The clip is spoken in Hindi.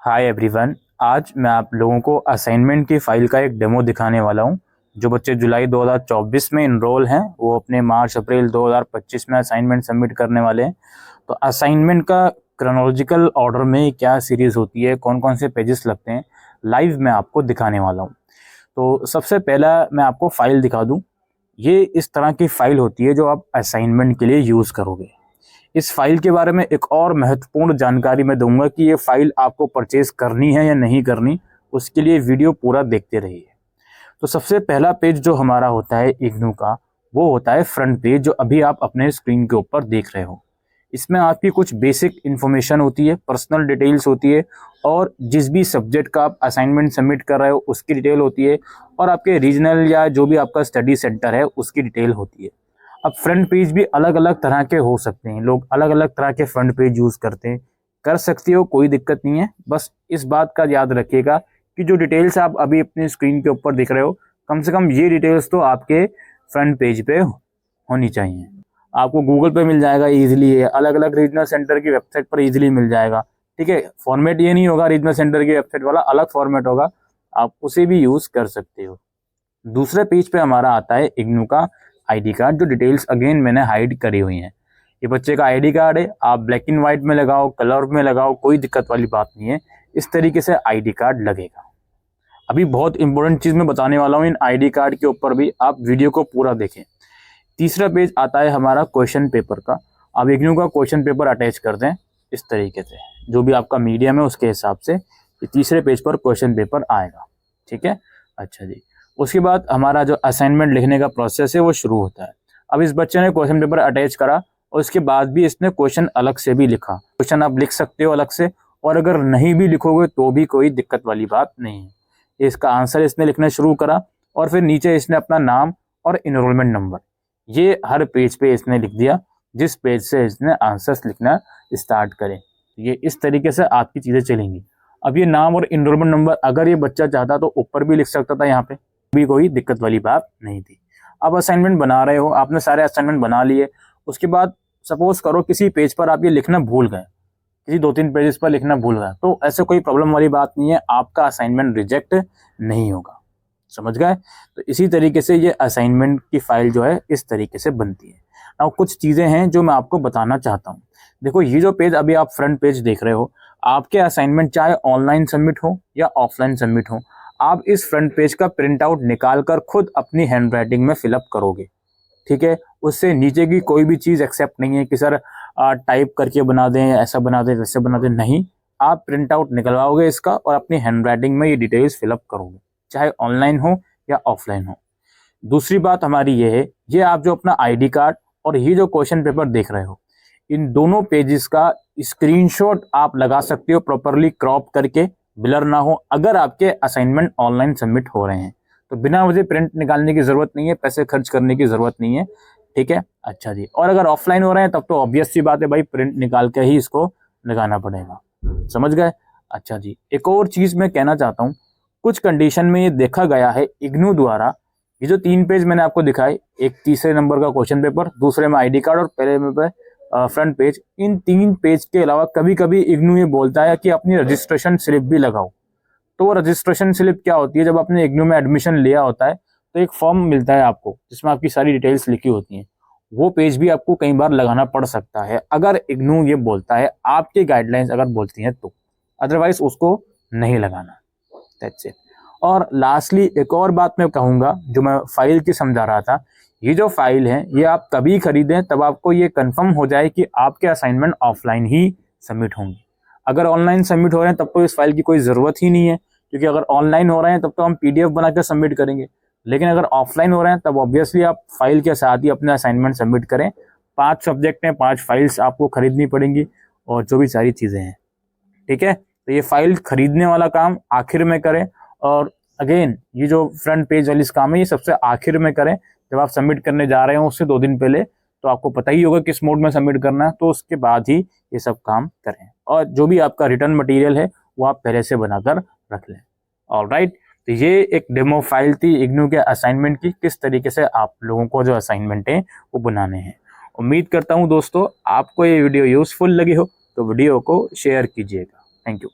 Hi everyone. आज मैं आप लोगों को असाइनमेंट की फाइल का एक डेमो दिखाने वाला हूं। जो बच्चे जुलाई 2024 में इनरोल हैं वो अपने मार्च अप्रैल 2025 में असाइनमेंट सबमिट करने वाले हैं। तो असाइनमेंट का क्रोनोलॉजिकल ऑर्डर में क्या सीरीज़ होती है, कौन कौन से पेजेस लगते हैं, लाइव मैं आपको दिखाने वाला हूँ। तो सबसे पहला मैं आपको फाइल दिखा दूँ। ये इस तरह की फाइल होती है जो आप असाइनमेंट के लिए यूज़ करोगे। इस फाइल के बारे में एक और महत्वपूर्ण जानकारी मैं दूंगा कि ये फाइल आपको परचेज करनी है या नहीं करनी, उसके लिए वीडियो पूरा देखते रहिए। तो सबसे पहला पेज जो हमारा होता है इग्नू का, वो होता है फ्रंट पेज, जो अभी आप अपने स्क्रीन के ऊपर देख रहे हो। इसमें आपकी कुछ बेसिक इन्फॉर्मेशन होती है, पर्सनल डिटेल्स होती है, और जिस भी सब्जेक्ट का आप असाइनमेंट सबमिट कर रहे हो उसकी डिटेल होती है, और आपके रीजनल या जो भी आपका स्टडी सेंटर है उसकी डिटेल होती है। अब फ्रंट पेज भी अलग अलग तरह के हो सकते हैं, लोग अलग अलग तरह के फ्रंट पेज यूज़ करते हैं। कर सकते हो, कोई दिक्कत नहीं है। बस इस बात का याद रखिएगा कि जो डिटेल्स आप अभी अपनी स्क्रीन के ऊपर दिख रहे हो, कम से कम ये डिटेल्स तो आपके फ्रंट पेज पे होनी चाहिए। आपको गूगल पे मिल जाएगा ईजिली, है अलग अलग रीजनल सेंटर की वेबसाइट पर ईजिली मिल जाएगा। ठीक है, फॉर्मेट ये नहीं होगा रीजनल सेंटर की वेबसाइट वाला, अलग फॉर्मेट होगा, आप उसे भी यूज़ कर सकते हो। दूसरे पेज पे हमारा आता है इग्नू का आईडी कार्ड, जो डिटेल्स अगेन मैंने हाइड करी हुई हैं। ये बच्चे का आईडी कार्ड है, आप ब्लैक एंड व्हाइट में लगाओ, कलर में लगाओ, कोई दिक्कत वाली बात नहीं है। इस तरीके से आईडी कार्ड लगेगा। अभी बहुत इंपॉर्टेंट चीज़ मैं बताने वाला हूँ इन आईडी कार्ड के ऊपर भी, आप वीडियो को पूरा देखें। तीसरा पेज आता है हमारा क्वेश्चन पेपर का। आप इग्नू का क्वेश्चन पेपर अटैच कर दें इस तरीके से, जो भी आपका मीडियम है उसके हिसाब से ये तीसरे पेज पर क्वेश्चन पेपर आएगा। ठीक है, अच्छा जी। उसके बाद हमारा जो असाइनमेंट लिखने का प्रोसेस है वो शुरू होता है। अब इस बच्चे ने क्वेश्चन पेपर अटैच करा और उसके बाद भी इसने क्वेश्चन अलग से भी लिखा। क्वेश्चन आप लिख सकते हो अलग से, और अगर नहीं भी लिखोगे तो भी कोई दिक्कत वाली बात नहीं है। इसका आंसर इसने लिखना शुरू करा, और फिर नीचे इसने अपना नाम और इनरोलमेंट नंबर ये हर पेज पे इसने लिख दिया, जिस पेज से इसने आंसर्स लिखना स्टार्ट करें। ये इस तरीके से आपकी चीज़ें चलेंगी। अब ये नाम और इनरोलमेंट नंबर अगर ये बच्चा चाहता तो ऊपर भी लिख सकता था, यहाँ पे भी कोई दिक्कत वाली बात नहीं थी। अब असाइनमेंट बना रहे हो, आपने सारे असाइनमेंट बना लिए। उसके बाद सपोज करो किसी पेज पर आप ये लिखना भूल गए, किसी 2-3 पेजेस पर लिखना भूल गए, तो ऐसे कोई प्रॉब्लम वाली बात नहीं है, आपका असाइनमेंट रिजेक्ट नहीं होगा। समझ गए? तो इसी तरीके से ये असाइनमेंट की फाइल जो है इस तरीके से बनती है। अब कुछ चीज़ें हैं जो मैं आपको बताना चाहता हूँ। देखो, ये जो पेज अभी आप फ्रंट पेज देख रहे हो, आपके असाइनमेंट चाहे ऑनलाइन सबमिट हो या ऑफलाइन सबमिट हो, आप इस फ्रंट पेज का प्रिंट आउट निकाल कर खुद अपनी हैंड राइटिंग में फिलअप करोगे। ठीक है, उससे नीचे की कोई भी चीज़ एक्सेप्ट नहीं है कि सर टाइप करके बना दें, ऐसा बना दें, वैसे बना दें, नहीं। आप प्रिंट आउट निकलवाओगे इसका और अपनी हैंड राइटिंग में ये डिटेल्स फिलअप करोगे, चाहे ऑनलाइन हो या ऑफलाइन हो। दूसरी बात हमारी ये है, ये आप जो अपना आईडी कार्ड और ये जो क्वेश्चन पेपर देख रहे हो, इन दोनों पेजेस का स्क्रीनशॉट आप लगा सकते हो, प्रॉपरली क्रॉप करके, ब्लर ना हो। अगर आपके असाइनमेंट ऑनलाइन सबमिट हो रहे हैं तो बिना वजह प्रिंट निकालने की ज़रूरत नहीं है, पैसे खर्च करने की ज़रूरत नहीं है। ठीक है, अच्छा जी। और अगर ऑफलाइन हो रहे हैं तब तो ऑब्वियस सी बात है भाई, प्रिंट निकाल के ही इसको लगाना पड़ेगा। समझ गए? अच्छा जी। एक और चीज़ मैं कहना चाहता हूँ, कुछ कंडीशन में ये देखा गया है इग्नू द्वारा, ये जो 3 पेज मैंने आपको दिखाए, एक तीसरे नंबर का क्वेश्चन पेपर, दूसरे में आईडी कार्ड और पहले में फ्रंट पेज, इन 3 पेज के अलावा कभी कभी इग्नू ये बोलता है कि अपनी रजिस्ट्रेशन स्लिप भी लगाओ। तो वो रजिस्ट्रेशन स्लिप क्या होती है, जब आपने इग्नू में एडमिशन लिया होता है तो एक फॉर्म मिलता है आपको जिसमें आपकी सारी डिटेल्स लिखी होती हैं। वो पेज भी आपको कई बार लगाना पड़ सकता है, अगर इग्नू ये बोलता है, आपकी गाइडलाइंस अगर बोलती हैं तो। अदरवाइज उसको नहीं लगाना। That's it. और लास्टली एक और बात मैं कहूँगा, जो मैं फाइल की समझा रहा था, ये जो फाइल है ये आप कभी खरीदें तब आपको ये कंफर्म हो जाए कि आपके असाइनमेंट ऑफलाइन ही सबमिट होंगे। अगर ऑनलाइन सबमिट हो रहे हैं तब तो इस फाइल की कोई ज़रूरत ही नहीं है, क्योंकि अगर ऑनलाइन हो रहे हैं तब तो हम पीडीएफ बना कर सबमिट करेंगे। लेकिन अगर ऑफलाइन हो रहे हैं तब ऑब्वियसली आप फाइल के साथ ही अपने असाइनमेंट सबमिट करें। 5 सब्जेक्ट हैं, 5 फाइल्स आपको खरीदनी पड़ेंगी, और जो भी सारी चीज़ें हैं। ठीक है, तो ये फाइल खरीदने वाला काम आखिर में करें, और अगेन ये जो फ्रंट पेज वाली काम है ये सबसे आखिर में करें, जब आप सबमिट करने जा रहे हो उससे 2 दिन पहले। तो आपको पता ही होगा किस मोड में सबमिट करना है, तो उसके बाद ही ये सब काम करें। और जो भी आपका रिटर्न मटेरियल है वो आप पहले से बनाकर रख लें। ऑलराइट, तो ये एक डेमो फाइल थी इग्नू के असाइनमेंट की, किस तरीके से आप लोगों को जो असाइनमेंट है वो बनाने हैं। उम्मीद करता हूँ दोस्तों आपको ये वीडियो यूजफुल लगी हो, तो वीडियो को शेयर कीजिएगा। Thank you.